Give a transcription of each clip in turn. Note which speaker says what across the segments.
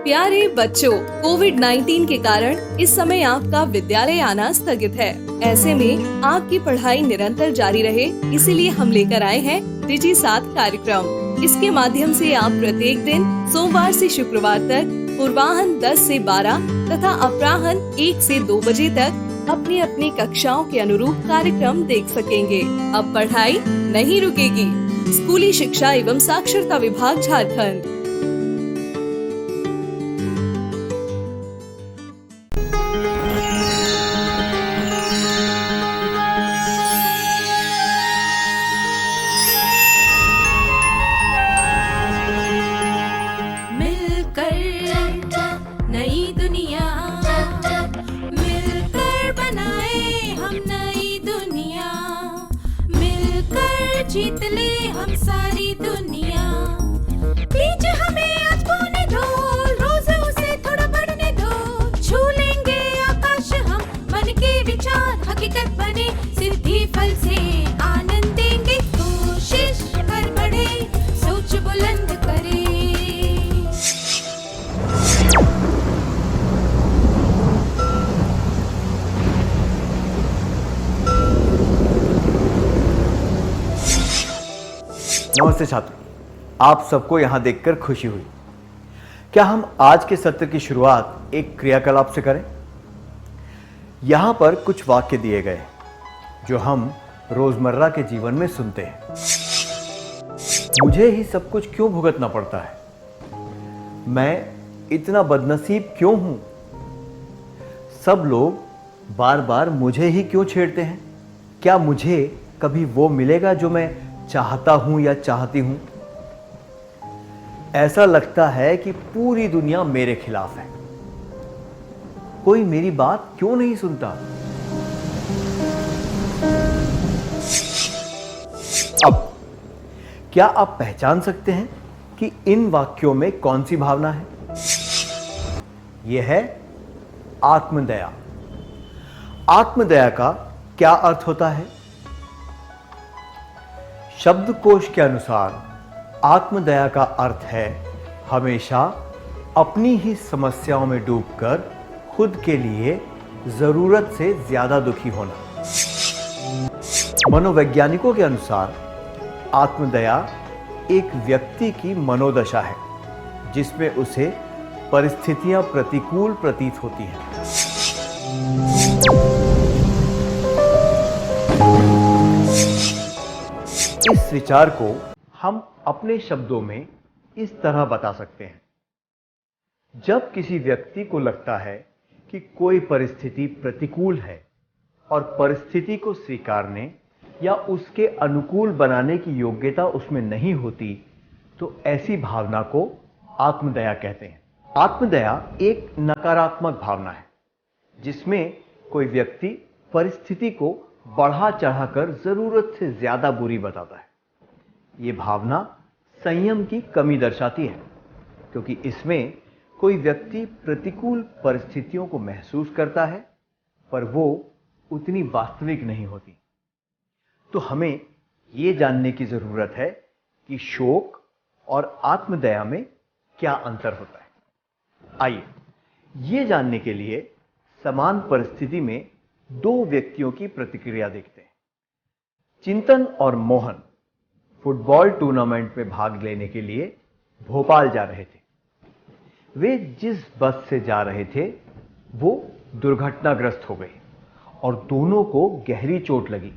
Speaker 1: प्यारे बच्चों, कोविड-19 के कारण इस समय आपका विद्यालय आना स्थगित है। ऐसे में आपकी पढ़ाई निरंतर जारी रहे, इसीलिए हम लेकर आए हैं डिजी साथ कार्यक्रम। इसके माध्यम से आप प्रत्येक दिन सोमवार से शुक्रवार तक पूर्वाह्न 10 से 12 तथा अपराह्न 1 से 2 बजे तक अपनी अपनी कक्षाओं के अनुरूप कार्यक्रम देख सकेंगे। अब पढ़ाई नहीं रुकेगी। स्कूली शिक्षा एवं साक्षरता विभाग झारखंड।
Speaker 2: जीत ले हम सारी दुनिया। प्लीज हमें आज बोने दो, रोज उसे थोड़ा बढ़ने दो। छू लेंगे आकाश हम, मन के विचार हकीकत बने। सिद्धि फल से आनंद देंगे, कोशिश कर बढ़े, सोच बुलंद करे।
Speaker 3: नमस्ते छात्रों, आप सबको यहाँ देखकर खुशी हुई। क्या हम आज के सत्र की शुरुआत एक क्रियाकलाप से करें? यहाँ पर कुछ वाक्य दिए गए जो हम रोजमर्रा के जीवन में सुनते हैं। मुझे ही सब कुछ क्यों भुगतना पड़ता है? मैं इतना बदनसीब क्यों हूं? सब लोग बार बार मुझे ही क्यों छेड़ते हैं? क्या मुझे कभी वो मिलेगा जो मैं चाहता हूं या चाहती हूं? ऐसा लगता है कि पूरी दुनिया मेरे खिलाफ है। कोई मेरी बात क्यों नहीं सुनता? अब क्या आप पहचान सकते हैं कि इन वाक्यों में कौन सी भावना है? यह है आत्मदया। आत्मदया का क्या अर्थ होता है? शब्दकोश के अनुसार आत्मदया का अर्थ है हमेशा अपनी ही समस्याओं में डूबकर खुद के लिए जरूरत से ज्यादा दुखी होना। मनोवैज्ञानिकों के अनुसार आत्मदया एक व्यक्ति की मनोदशा है जिसमें उसे परिस्थितियां प्रतिकूल प्रतीत होती हैं। इस विचार को हम अपने शब्दों में इस तरह बता सकते हैं। जब किसी व्यक्ति को लगता है कि कोई परिस्थिति प्रतिकूल है और परिस्थिति को स्वीकारने या उसके अनुकूल बनाने की योग्यता उसमें नहीं होती, तो ऐसी भावना को आत्मदया कहते हैं। आत्मदया एक नकारात्मक भावना है जिसमें कोई व्यक्ति परिस्थिति को बढ़ा चढ़ाकर जरूरत से ज्यादा बुरी बताता है। यह भावना संयम की कमी दर्शाती है, क्योंकि इसमें कोई व्यक्ति प्रतिकूल परिस्थितियों को महसूस करता है पर वो उतनी वास्तविक नहीं होती। तो हमें यह जानने की जरूरत है कि शोक और आत्मदया में क्या अंतर होता है। आइए यह जानने के लिए समान परिस्थिति में दो व्यक्तियों की प्रतिक्रिया देखते हैं। चिंतन और मोहन फुटबॉल टूर्नामेंट में भाग लेने के लिए भोपाल जा रहे थे। वे जिस बस से जा रहे थे वो दुर्घटनाग्रस्त हो गई और दोनों को गहरी चोट लगी।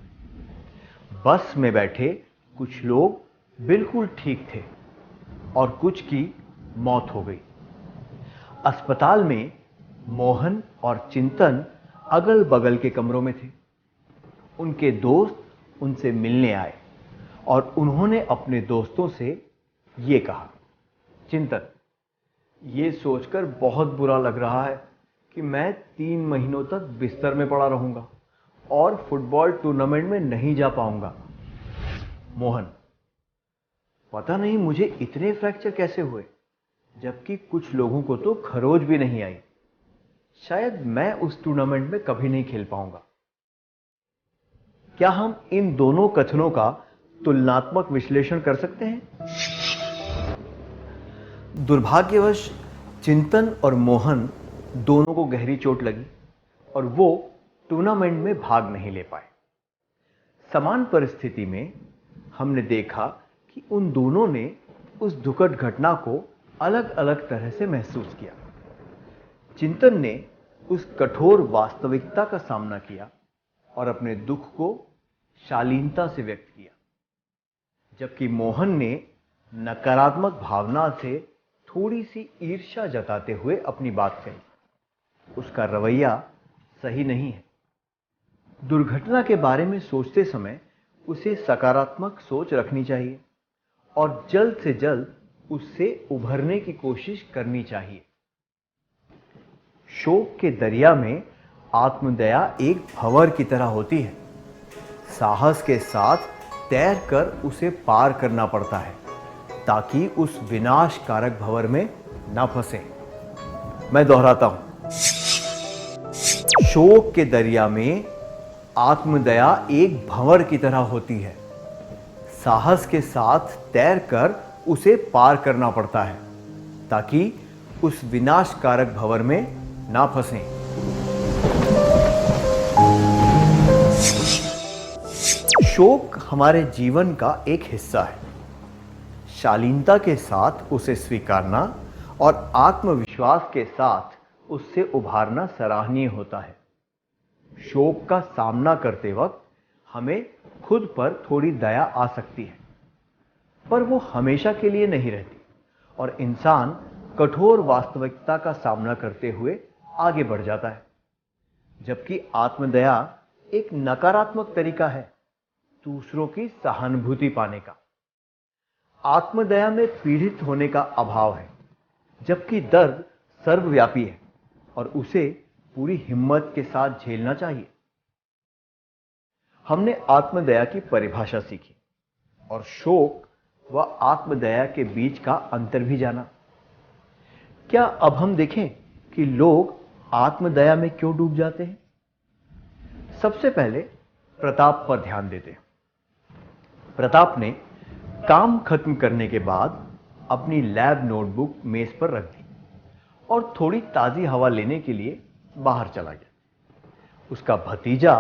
Speaker 3: बस में बैठे कुछ लोग बिल्कुल ठीक थे और कुछ की मौत हो गई। अस्पताल में मोहन और चिंतन अगल बगल के कमरों में थे। उनके दोस्त उनसे मिलने आए और उन्होंने अपने दोस्तों से ये कहा, चिंतन, ये सोचकर बहुत बुरा लग रहा है कि मैं 3 महीनों तक बिस्तर में पड़ा रहूंगा और फुटबॉल टूर्नामेंट में नहीं जा पाऊंगा। मोहन, पता नहीं मुझे इतने फ्रैक्चर कैसे हुए, जबकि कुछ लोगों को तो खरोच भी नहीं आई। शायद मैं उस टूर्नामेंट में कभी नहीं खेल पाऊंगा। क्या हम इन दोनों कथनों का तुलनात्मक विश्लेषण कर सकते हैं? दुर्भाग्यवश चिंतन और मोहन दोनों को गहरी चोट लगी और वो टूर्नामेंट में भाग नहीं ले पाए। समान परिस्थिति में हमने देखा कि उन दोनों ने उस दुखद घटना को अलग अलग तरह से महसूस किया। चिंतन ने उस कठोर वास्तविकता का सामना किया और अपने दुख को शालीनता से व्यक्त किया, जबकि मोहन ने नकारात्मक भावना से थोड़ी सी ईर्ष्या जताते हुए अपनी बात कही। उसका रवैया सही नहीं है। दुर्घटना के बारे में सोचते समय उसे सकारात्मक सोच रखनी चाहिए और जल्द से जल्द उससे उभरने की कोशिश करनी चाहिए। शोक के दरिया में आत्मदया एक भंवर की तरह होती है। साहस के साथ तैरकर उसे पार करना पड़ता है ताकि उस विनाशकारक भंवर में न फंसे। मैं दोहराता हूं, शोक के दरिया में आत्मदया एक भंवर की तरह होती है। साहस के साथ तैरकर उसे पार करना पड़ता है ताकि उस विनाशकारक भंवर में ना फंसें। शोक हमारे जीवन का एक हिस्सा है। शालीनता के साथ उसे स्वीकारना और आत्मविश्वास के साथ उससे उभारना सराहनीय होता है। शोक का सामना करते वक्त हमें खुद पर थोड़ी दया आ सकती है, पर वो हमेशा के लिए नहीं रहती और इंसान कठोर वास्तविकता का सामना करते हुए आगे बढ़ जाता है। जबकि आत्मदया एक नकारात्मक तरीका है दूसरों की सहानुभूति पाने का। आत्मदया में पीड़ित होने का अभाव है, जबकि दर्द सर्वव्यापी है और उसे पूरी हिम्मत के साथ झेलना चाहिए। हमने आत्मदया की परिभाषा सीखी और शोक व आत्मदया के बीच का अंतर भी जाना। क्या अब हम देखें कि लोग आत्मदया में क्यों डूब जाते हैं? सबसे पहले प्रताप पर ध्यान देते हैं। प्रताप ने काम खत्म करने के बाद अपनी लैब नोटबुक मेज पर रख दी और थोड़ी ताजी हवा लेने के लिए बाहर चला गया। उसका भतीजा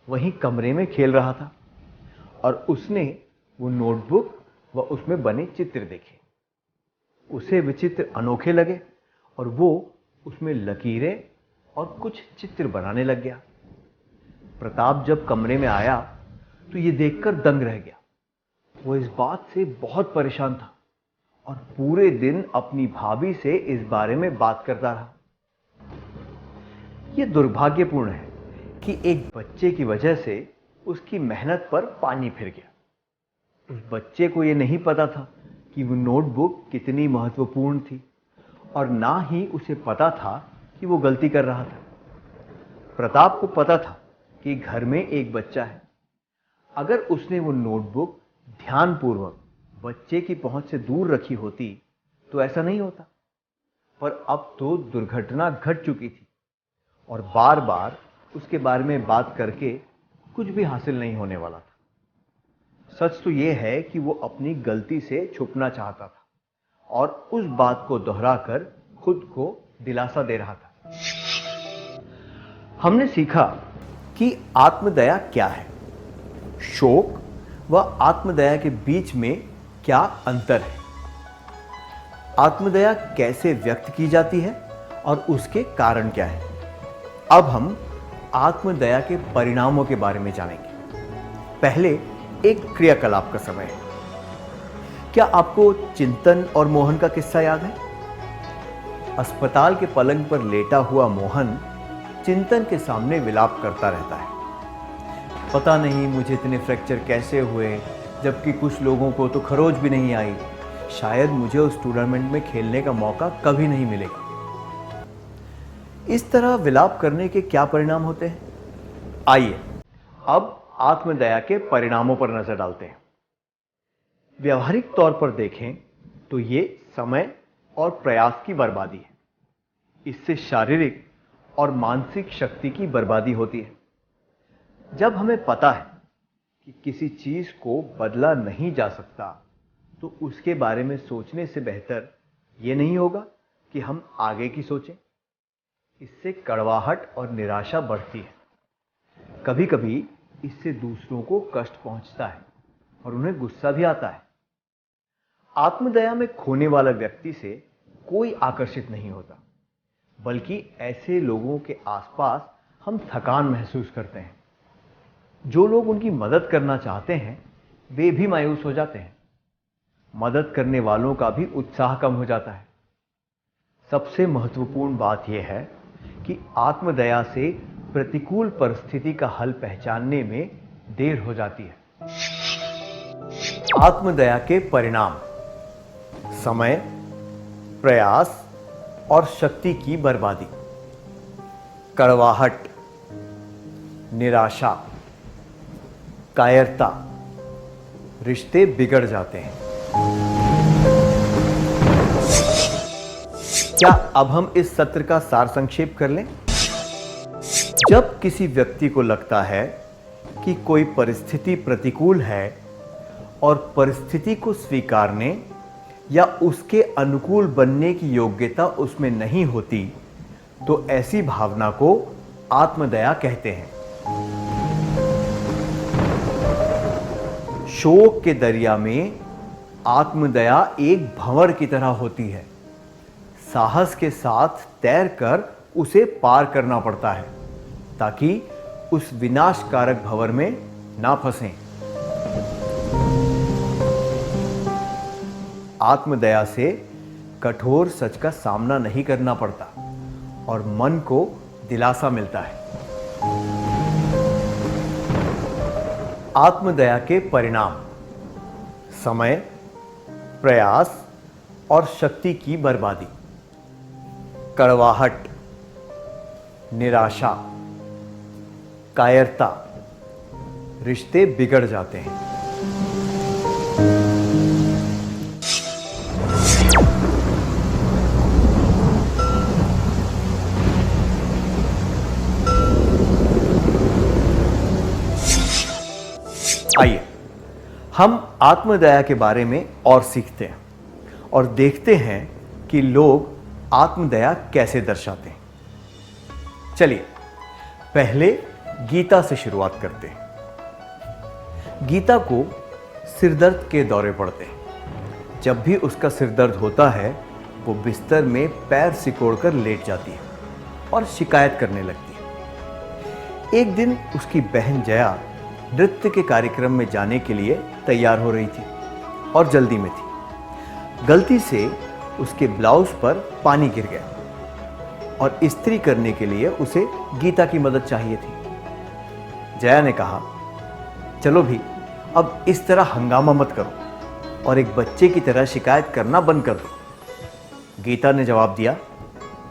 Speaker 3: वहीं कमरे में खेल रहा था और उसने वो नोटबुक व उसमें बने चित्र देखे। उसे विचित्र अनोखे लगे और वो उसमें लकीरें और कुछ चित्र बनाने लग गया। प्रताप जब कमरे में आया तो ये देखकर दंग रह गया। वो इस बात से बहुत परेशान था और पूरे दिन अपनी भाभी से इस बारे में बात करता रहा। यह दुर्भाग्यपूर्ण है कि एक बच्चे की वजह से उसकी मेहनत पर पानी फिर गया। उस बच्चे को यह नहीं पता था कि वो नोटबुक कितनी महत्वपूर्ण थी और ना ही उसे पता था कि वो गलती कर रहा था। प्रताप को पता था कि घर में एक बच्चा है। अगर उसने वो नोटबुक ध्यानपूर्वक बच्चे की पहुंच से दूर रखी होती तो ऐसा नहीं होता, पर अब तो दुर्घटना घट चुकी थी और बार बार उसके बारे में बात करके कुछ भी हासिल नहीं होने वाला था। सच तो यह है कि वो अपनी गलती से छुपना चाहता था और उस बात को दोहराकर खुद को दिलासा दे रहा था। हमने सीखा कि आत्मदया क्या है, शोक व आत्मदया के बीच में क्या अंतर है, आत्मदया कैसे व्यक्त की जाती है और उसके कारण क्या है। अब हम आत्मदया के परिणामों के बारे में जानेंगे। पहले एक क्रियाकलाप का समय है। क्या आपको चिंतन और मोहन का किस्सा याद है? अस्पताल के पलंग पर लेटा हुआ मोहन चिंतन के सामने विलाप करता रहता है। पता नहीं मुझे इतने फ्रैक्चर कैसे हुए, जबकि कुछ लोगों को तो खरोच भी नहीं आई। शायद मुझे उस टूर्नामेंट में खेलने का मौका कभी नहीं मिलेगा। इस तरह विलाप करने के क्या परिणाम होते हैं? आइए अब आत्मदया के परिणामों पर नजर डालते हैं। व्यवहारिक तौर पर देखें तो ये समय और प्रयास की बर्बादी है। इससे शारीरिक और मानसिक शक्ति की बर्बादी होती है। जब हमें पता है कि किसी चीज को बदला नहीं जा सकता तो उसके बारे में सोचने से बेहतर ये नहीं होगा कि हम आगे की सोचें। इससे कड़वाहट और निराशा बढ़ती है। कभी कभी इससे दूसरों को कष्ट पहुंचता है और उन्हें गुस्सा भी आता है। आत्मदया में खोने वाला व्यक्ति से कोई आकर्षित नहीं होता, बल्कि ऐसे लोगों के आसपास हम थकान महसूस करते हैं। जो लोग उनकी मदद करना चाहते हैं वे भी मायूस हो जाते हैं। मदद करने वालों का भी उत्साह कम हो जाता है। सबसे महत्वपूर्ण बात यह है कि आत्मदया से प्रतिकूल परिस्थिति का हल पहचानने में देर हो जाती है। आत्मदया के परिणाम: समय, प्रयास और शक्ति की बर्बादी, कड़वाहट, निराशा, कायरता, रिश्ते बिगड़ जाते हैं। क्या अब हम इस सत्र का सार संक्षेप कर लें? जब किसी व्यक्ति को लगता है कि कोई परिस्थिति प्रतिकूल है और परिस्थिति को स्वीकारने या उसके अनुकूल बनने की योग्यता उसमें नहीं होती, तो ऐसी भावना को आत्मदया कहते हैं। शोक के दरिया में आत्मदया एक भंवर की तरह होती है। साहस के साथ तैरकर उसे पार करना पड़ता है ताकि उस विनाशकारक भंवर में ना फंसें। आत्मदया से कठोर सच का सामना नहीं करना पड़ता और मन को दिलासा मिलता है। आत्मदया के परिणाम: समय, प्रयास और शक्ति की बर्बादी, कड़वाहट, निराशा, कायरता, रिश्ते बिगड़ जाते हैं। आइए हम आत्मदया के बारे में और सीखते हैं और देखते हैं कि लोग आत्मदया कैसे दर्शाते हैं। चलिए पहले गीता से शुरुआत करते हैं। गीता को सिरदर्द के दौरे पड़ते हैं। जब भी उसका सिरदर्द होता है वो बिस्तर में पैर सिकोड़कर लेट जाती है और शिकायत करने लगती है। एक दिन उसकी बहन जया नृत्य के कार्यक्रम में जाने के लिए तैयार हो रही थी और जल्दी में थी। गलती से उसके ब्लाउज पर पानी गिर गया और इस्त्री करने के लिए उसे गीता की मदद चाहिए थी। जया ने कहा, चलो भी अब इस तरह हंगामा मत करो और एक बच्चे की तरह शिकायत करना बंद कर दो। गीता ने जवाब दिया,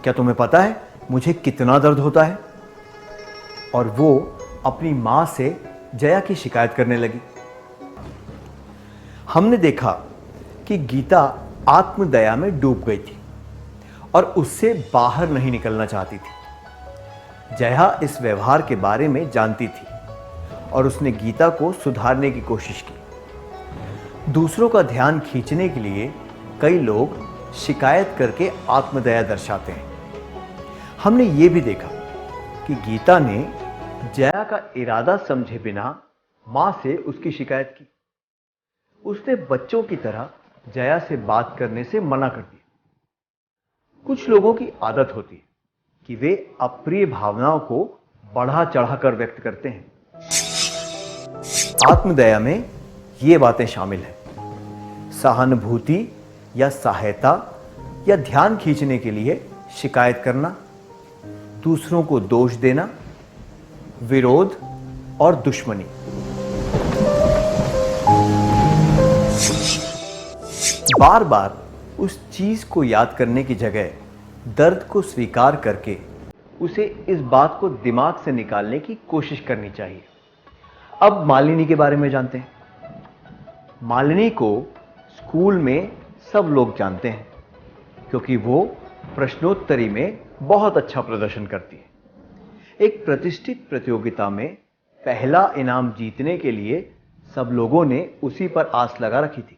Speaker 3: क्या तुम्हें पता है मुझे कितना दर्द होता है? और वो अपनी मां से जया की शिकायत करने लगी। हमने देखा कि गीता आत्मदया में डूब गई थी और उससे बाहर नहीं निकलना चाहती थी। जया इस व्यवहार के बारे में जानती थी और उसने गीता को सुधारने की कोशिश की। दूसरों का ध्यान खींचने के लिए कई लोग शिकायत करके आत्मदया दर्शाते हैं। हमने ये भी देखा कि गीता ने जया का इरादा समझे बिना मां से उसकी शिकायत की। उसने बच्चों की तरह जया से बात करने से मना कर दिया। कुछ लोगों की आदत होती है कि वे अप्रिय भावनाओं को बढ़ा चढ़ाकर व्यक्त करते हैं। आत्मदया में ये बातें शामिल हैं: सहानुभूति या सहायता या ध्यान खींचने के लिए शिकायत करना, दूसरों को दोष देना, विरोध और दुश्मनी। बार बार उस चीज को याद करने की जगह दर्द को स्वीकार करके उसे इस बात को दिमाग से निकालने की कोशिश करनी चाहिए। अब मालिनी के बारे में जानते हैं। मालिनी को स्कूल में सब लोग जानते हैं क्योंकि वो प्रश्नोत्तरी में बहुत अच्छा प्रदर्शन करती है। एक प्रतिष्ठित प्रतियोगिता में पहला इनाम जीतने के लिए सब लोगों ने उसी पर आस लगा रखी थी,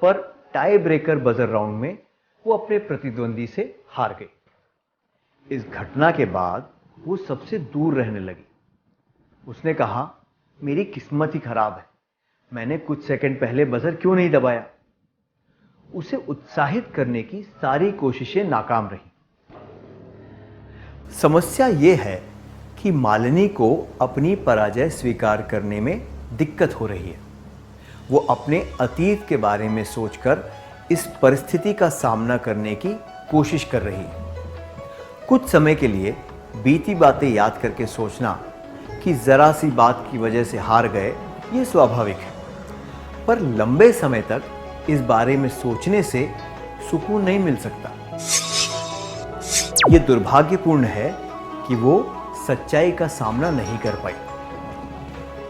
Speaker 3: पर टाई ब्रेकर बजर राउंड में वो अपने प्रतिद्वंदी से हार गई। इस घटना के बाद वो सबसे दूर रहने लगी। उसने कहा, मेरी किस्मत ही खराब है, मैंने कुछ सेकंड पहले बजर क्यों नहीं दबाया। उसे उत्साहित करने की सारी कोशिशें नाकाम रही। समस्या यह है कि मालिनी को अपनी पराजय स्वीकार करने में दिक्कत हो रही है। वो अपने अतीत के बारे में सोचकर इस परिस्थिति का सामना करने की कोशिश कर रही है। कुछ समय के लिए बीती बातें याद करके सोचना कि जरा सी बात की वजह से हार गए, ये स्वाभाविक है। पर लंबे समय तक इस बारे में सोचने से सुकून नहीं मिल सकता। ये दुर्भाग्यपूर्ण है कि वो सच्चाई का सामना नहीं कर पाई।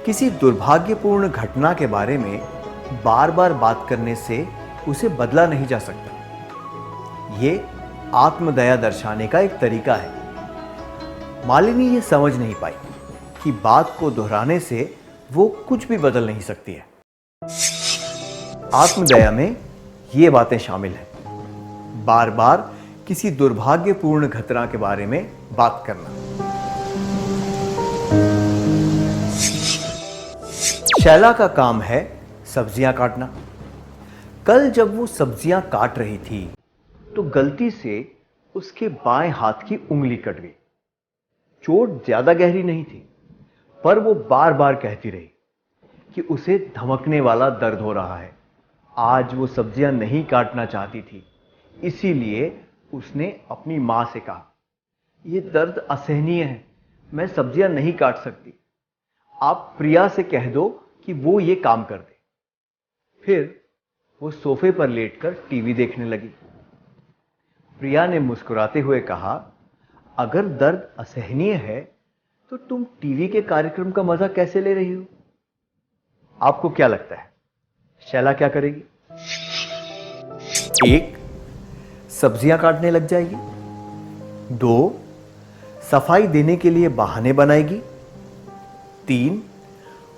Speaker 3: किसी दुर्भाग्यपूर्ण घटना के बारे में बार बार बात करने से उसे बदला नहीं जा सकता। ये आत्मदया दर्शाने का एक तरीका है। मालिनी ये समझ नहीं पाई कि बात को दोहराने से वो कुछ भी बदल नहीं सकती है। आत्मदया में ये बातें शामिल हैं। बार बार किसी दुर्भाग्यपूर्ण घटना के बारे में बात करना। शैला का काम है सब्जियां काटना। कल जब वो सब्जियां काट रही थी तो गलती से उसके बाएं हाथ की उंगली कट गई। चोट ज्यादा गहरी नहीं थी, पर वो बार बार कहती रही कि उसे धमकने वाला दर्द हो रहा है। आज वो सब्जियां नहीं काटना चाहती थी, इसीलिए उसने अपनी मां से कहा, यह दर्द असहनीय है, मैं सब्जियां नहीं काट सकती। आप प्रिया से कह दो कि वो ये काम कर दे। फिर वो सोफे पर लेटकर टीवी देखने लगी। प्रिया ने मुस्कुराते हुए कहा, अगर दर्द असहनीय है तो तुम टीवी के कार्यक्रम का मजा कैसे ले रही हो? आपको क्या लगता है शैला क्या करेगी? 1. सब्जियां काटने लग जाएगी। 2. सफाई देने के लिए बहाने बनाएगी। 3.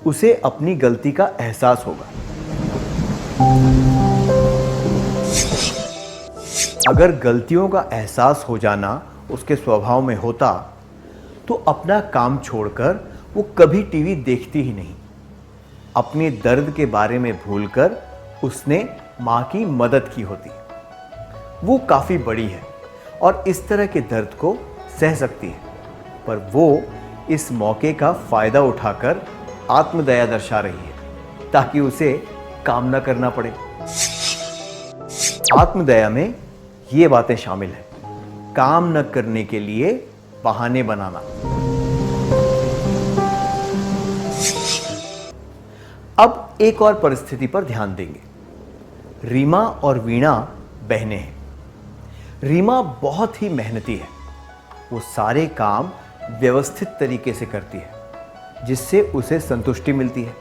Speaker 3: उसे अपनी गलती का एहसास होगा। अगर गलतियों का एहसास हो जाना उसके स्वभाव में होता तो अपना काम छोड़कर वो कभी टीवी देखती ही नहीं। अपने दर्द के बारे में भूलकर उसने मां की मदद की होती। वो काफी बड़ी है और इस तरह के दर्द को सह सकती है, पर वो इस मौके का फायदा उठाकर आत्मदया दर्शा रही है ताकि उसे काम न करना पड़े। आत्मदया में ये बातें शामिल हैं। काम न करने के लिए बहाने बनाना। अब एक और परिस्थिति पर ध्यान देंगे। रीमा और वीणा बहनें हैं। रीमा बहुत ही मेहनती है। वो सारे काम व्यवस्थित तरीके से करती है, जिससे उसे संतुष्टि मिलती है।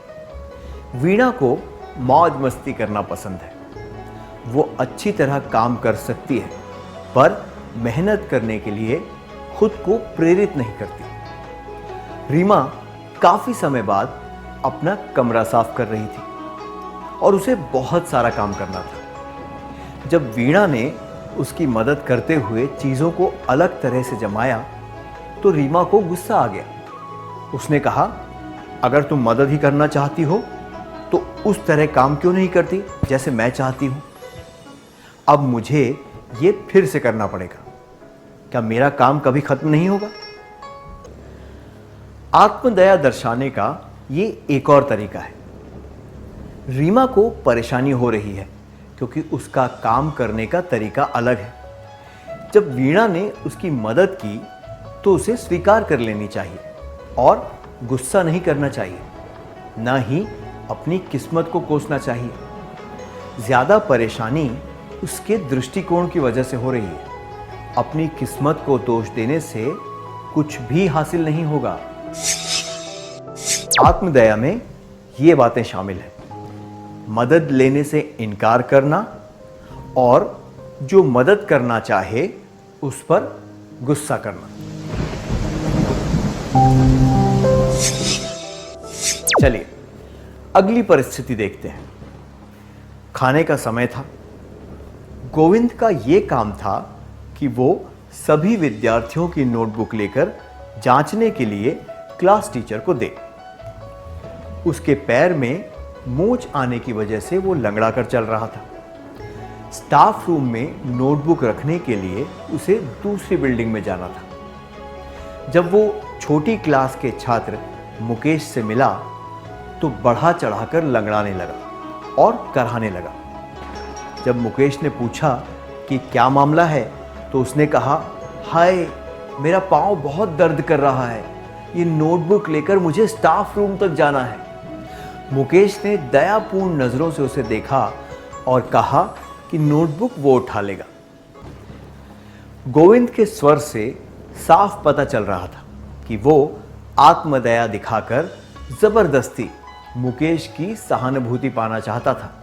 Speaker 3: वीणा को मौज मस्ती करना पसंद है। वो अच्छी तरह काम कर सकती है, पर मेहनत करने के लिए खुद को प्रेरित नहीं करती। रीमा काफी समय बाद अपना कमरा साफ कर रही थी और उसे बहुत सारा काम करना था। जब वीणा ने उसकी मदद करते हुए चीजों को अलग तरह से जमाया तो रीमा को गुस्सा आ गया। उसने कहा, अगर तुम मदद ही करना चाहती हो तो उस तरह काम क्यों नहीं करती जैसे मैं चाहती हूं? अब मुझे ये फिर से करना पड़ेगा। क्या मेरा काम कभी खत्म नहीं होगा? आत्मदया दर्शाने का ये एक और तरीका है। रीमा को परेशानी हो रही है क्योंकि उसका काम करने का तरीका अलग है। जब वीणा ने उसकी मदद की तो उसे स्वीकार कर लेनी चाहिए और गुस्सा नहीं करना चाहिए, न ही अपनी किस्मत को कोसना चाहिए। ज्यादा परेशानी उसके दृष्टिकोण की वजह से हो रही है। अपनी किस्मत को दोष देने से कुछ भी हासिल नहीं होगा। आत्मदया में ये बातें शामिल हैं। मदद लेने से इनकार करना और जो मदद करना चाहे उस पर गुस्सा करना। चलिए अगली परिस्थिति देखते हैं। खाने का समय था। गोविंद का ये काम था कि वो सभी विद्यार्थियों की नोटबुक लेकर जांचने के लिए क्लास टीचर को दे। उसके पैर में मोच आने की वजह से वो लंगड़ा कर चल रहा था। स्टाफ रूम में नोटबुक रखने के लिए उसे दूसरी बिल्डिंग में जाना था। जब वो छोटी क्लास के छात्र मुकेश से मिला तो बढ़ा चढ़ाकर लंगड़ाने लगा और कराहने लगा। जब मुकेश ने पूछा कि क्या मामला है तो उसने कहा, हाय मेरा पाँव बहुत दर्द कर रहा है, ये नोटबुक लेकर मुझे स्टाफ रूम तक जाना है। मुकेश ने दयापूर्ण नजरों से उसे देखा और कहा कि नोटबुक वो उठा लेगा। गोविंद के स्वर से साफ पता चल रहा था कि वो आत्मदया दिखाकर जबरदस्ती मुकेश की सहानुभूति पाना चाहता था।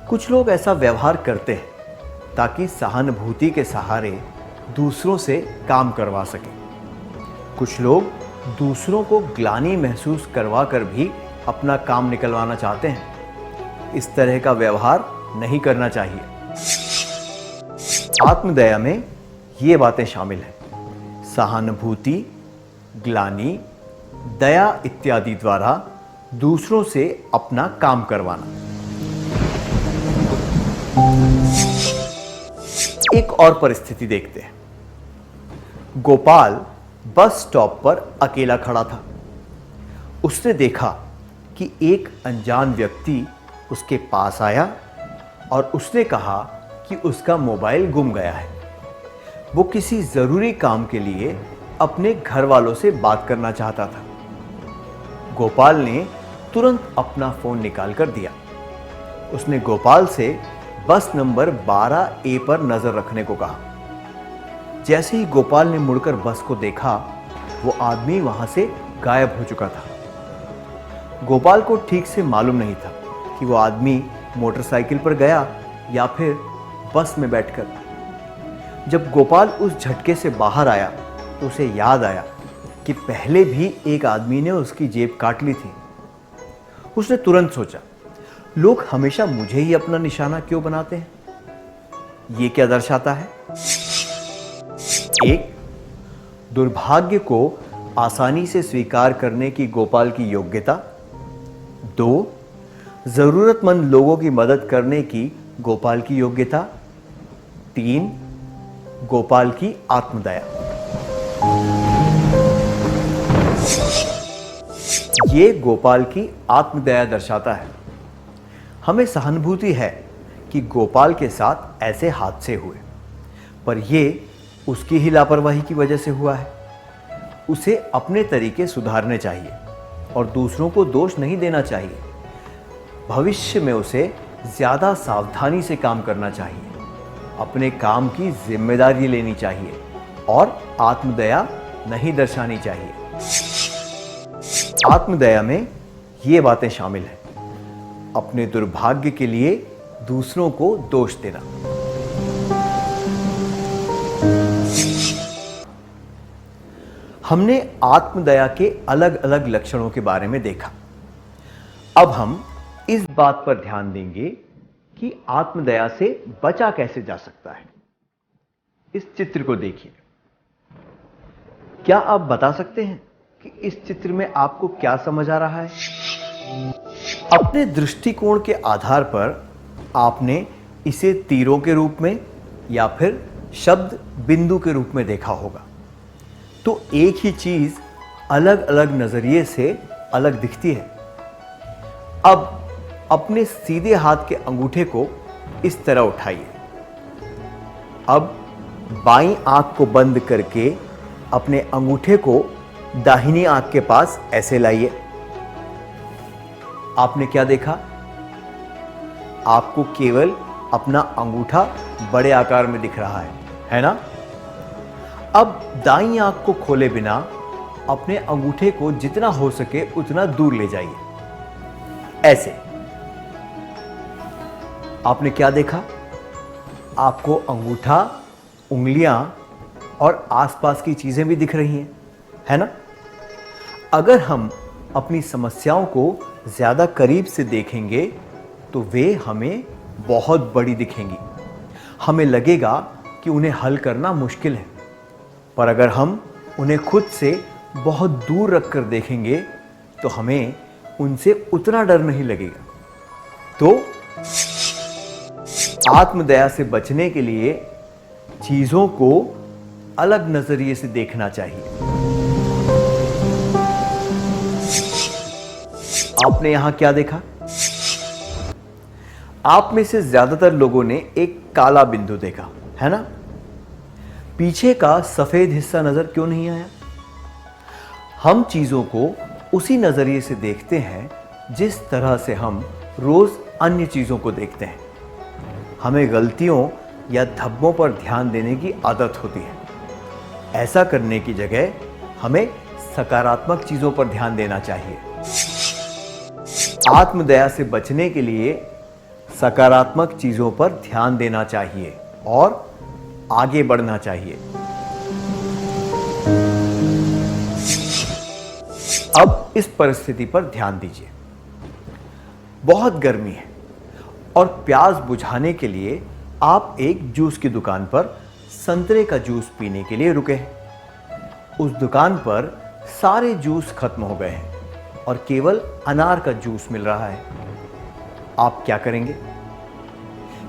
Speaker 3: कुछ लोग ऐसा व्यवहार करते हैं ताकि सहानुभूति के सहारे दूसरों से काम करवा सकें। कुछ लोग दूसरों को ग्लानि महसूस करवा कर भी अपना काम निकलवाना चाहते हैं। इस तरह का व्यवहार नहीं करना चाहिए। आत्मदया में ये बातें शामिल हैं: सहानुभूति, ग्लानि, दया इत्यादि द्वारा दूसरों से अपना काम करवाना। एक और परिस्थिति देखते हैं। गोपाल बस स्टॉप पर अकेला खड़ा था। उसने देखा कि एक अनजान व्यक्ति उसके पास आया और उसने कहा कि उसका मोबाइल गुम गया है। वो किसी जरूरी काम के लिए अपने घर वालों से बात करना चाहता था। गोपाल ने तुरंत अपना फोन निकाल कर दिया। उसने गोपाल से बस नंबर 12A पर नजर रखने को कहा। जैसे ही गोपाल ने मुड़कर बस को देखा, वो आदमी वहां से गायब हो चुका था। गोपाल को ठीक से मालूम नहीं था कि वो आदमी मोटरसाइकिल पर गया या फिर बस में बैठकर। जब गोपाल उस झटके से बाहर आया तो उसे याद आया कि पहले भी एक आदमी ने उसकी जेब काट ली थी। उसने तुरंत सोचा, लोग हमेशा मुझे ही अपना निशाना क्यों बनाते हैं? ये क्या दर्शाता है? एक, दुर्भाग्य को आसानी से स्वीकार करने की गोपाल की योग्यता। 2, जरूरतमंद लोगों की मदद करने की गोपाल की योग्यता। 3, गोपाल की आत्मदया। ये गोपाल की आत्मदया दर्शाता है। हमें सहानुभूति है कि गोपाल के साथ ऐसे हादसे हुए, पर यह उसकी ही लापरवाही की वजह से हुआ है। उसे अपने तरीके सुधारने चाहिए और दूसरों को दोष नहीं देना चाहिए। भविष्य में उसे ज्यादा सावधानी से काम करना चाहिए, अपने काम की जिम्मेदारी लेनी चाहिए और आत्मदया नहीं दर्शानी चाहिए। आत्मदया में ये बातें शामिल हैं: अपने दुर्भाग्य के लिए दूसरों को दोष देना। हमने आत्मदया के अलग अलग लक्षणों के बारे में देखा। अब हम इस बात पर ध्यान देंगे कि आत्मदया से बचा कैसे जा सकता है। इस चित्र को देखिए। क्या आप बता सकते हैं कि इस चित्र में आपको क्या समझ आ रहा है? अपने दृष्टिकोण के आधार पर आपने इसे तीरों के रूप में या फिर शब्द बिंदु के रूप में देखा होगा। तो एक ही चीज अलग अलग नजरिए से अलग दिखती है। अब अपने सीधे हाथ के अंगूठे को इस तरह उठाइए। अब बाईं आंख को बंद करके अपने अंगूठे को दाहिनी आंख के पास ऐसे लाइए। आपने क्या देखा? आपको केवल अपना अंगूठा बड़े आकार में दिख रहा है ना? अब दाईं आंख को खोले बिना अपने अंगूठे को जितना हो सके उतना दूर ले जाइए, ऐसे। आपने क्या देखा? आपको अंगूठा, उंगलियां और आसपास की चीजें भी दिख रही हैं, है ना? अगर हम अपनी समस्याओं को ज्यादा करीब से देखेंगे तो वे हमें बहुत बड़ी दिखेंगी। हमें लगेगा कि उन्हें हल करना मुश्किल है, पर अगर हम उन्हें खुद से बहुत दूर रखकर देखेंगे तो हमें उनसे उतना डर नहीं लगेगा। तो आत्मदया से बचने के लिए चीजों को अलग नजरिए से देखना चाहिए। आपने यहां क्या देखा? आप में से ज्यादातर लोगों ने एक काला बिंदु देखा, है ना? पीछे का सफेद हिस्सा नजर क्यों नहीं आया? हम चीजों को उसी नजरिए से देखते हैं जिस तरह से हम रोज अन्य चीजों को देखते हैं। हमें गलतियों या धब्बों पर ध्यान देने की आदत होती है। ऐसा करने की जगह हमें सकारात्मक चीजों पर ध्यान देना चाहिए। आत्मदया से बचने के लिए सकारात्मक चीजों पर ध्यान देना चाहिए और आगे बढ़ना चाहिए। अब इस परिस्थिति पर ध्यान दीजिए। बहुत गर्मी है और प्यास बुझाने के लिए आप एक जूस की दुकान पर संतरे का जूस पीने के लिए रुके हैं। उस दुकान पर सारे जूस खत्म हो गए हैं और केवल अनार का जूस मिल रहा है। आप क्या करेंगे?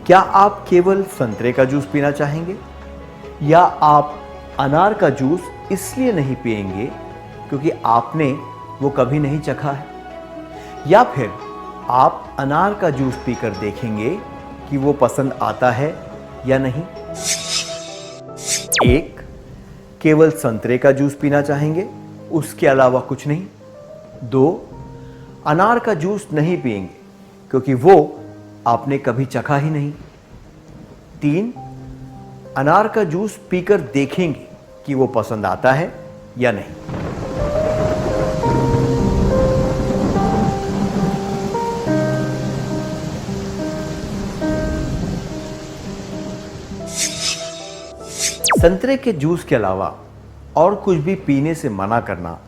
Speaker 3: क्या आप केवल संतरे का जूस पीना चाहेंगे, या आप अनार का जूस इसलिए नहीं पिएंगे क्योंकि आपने वो कभी नहीं चखा है, या फिर आप अनार का जूस पीकर देखेंगे कि वो पसंद आता है या नहीं? एक, केवल संतरे का जूस पीना चाहेंगे, उसके अलावा कुछ नहीं। दो, अनार का जूस नहीं पिएंगे क्योंकि वो आपने कभी चखा ही नहीं। तीन, अनार का जूस पीकर देखेंगे कि वो पसंद आता है या नहीं। संतरे के जूस के अलावा और कुछ भी पीने से मना करना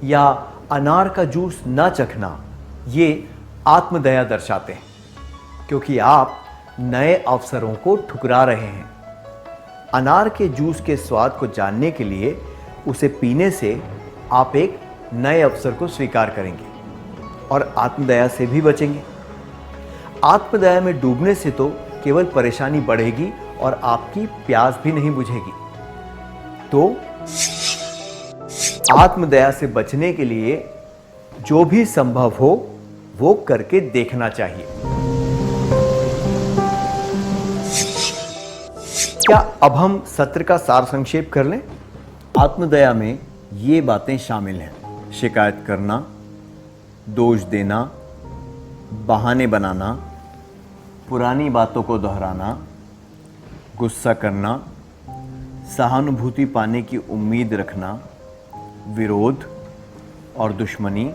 Speaker 3: या अनार का जूस ना चखना, ये आत्मदया दर्शाते हैं, क्योंकि आप नए अवसरों को ठुकरा रहे हैं। अनार के जूस के स्वाद को जानने के लिए उसे पीने से आप एक नए अवसर को स्वीकार करेंगे और आत्मदया से भी बचेंगे। आत्मदया में डूबने से तो केवल परेशानी बढ़ेगी और आपकी प्यास भी नहीं बुझेगी। तो आत्मदया से बचने के लिए जो भी संभव हो वो करके देखना चाहिए। क्या अब हम सत्र का सार संक्षेप कर लें? आत्मदया में ये बातें शामिल हैं: शिकायत करना, दोष देना, बहाने बनाना, पुरानी बातों को दोहराना, गुस्सा करना, सहानुभूति पाने की उम्मीद रखना, विरोध और दुश्मनी,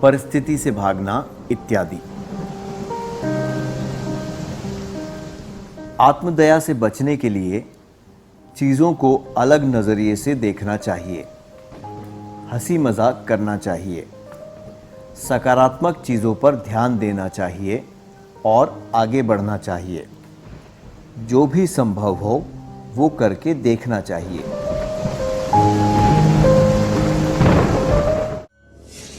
Speaker 3: परिस्थिति से भागना इत्यादि। आत्मदया से बचने के लिए चीज़ों को अलग नज़रिए से देखना चाहिए, हंसी मजाक करना चाहिए, सकारात्मक चीज़ों पर ध्यान देना चाहिए और आगे बढ़ना चाहिए। जो भी संभव हो वो करके देखना चाहिए।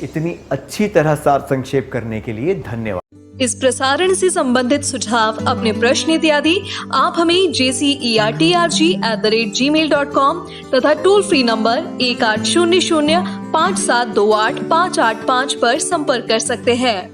Speaker 3: इतनी अच्छी तरह सार संक्षेप करने के लिए धन्यवाद।
Speaker 1: इस प्रसारण से संबंधित सुझाव, अपने प्रश्न इत्यादि आप हमें jcertrg@gmail.com तथा टोल फ्री नंबर 1800 5728 585 पर संपर्क कर सकते हैं।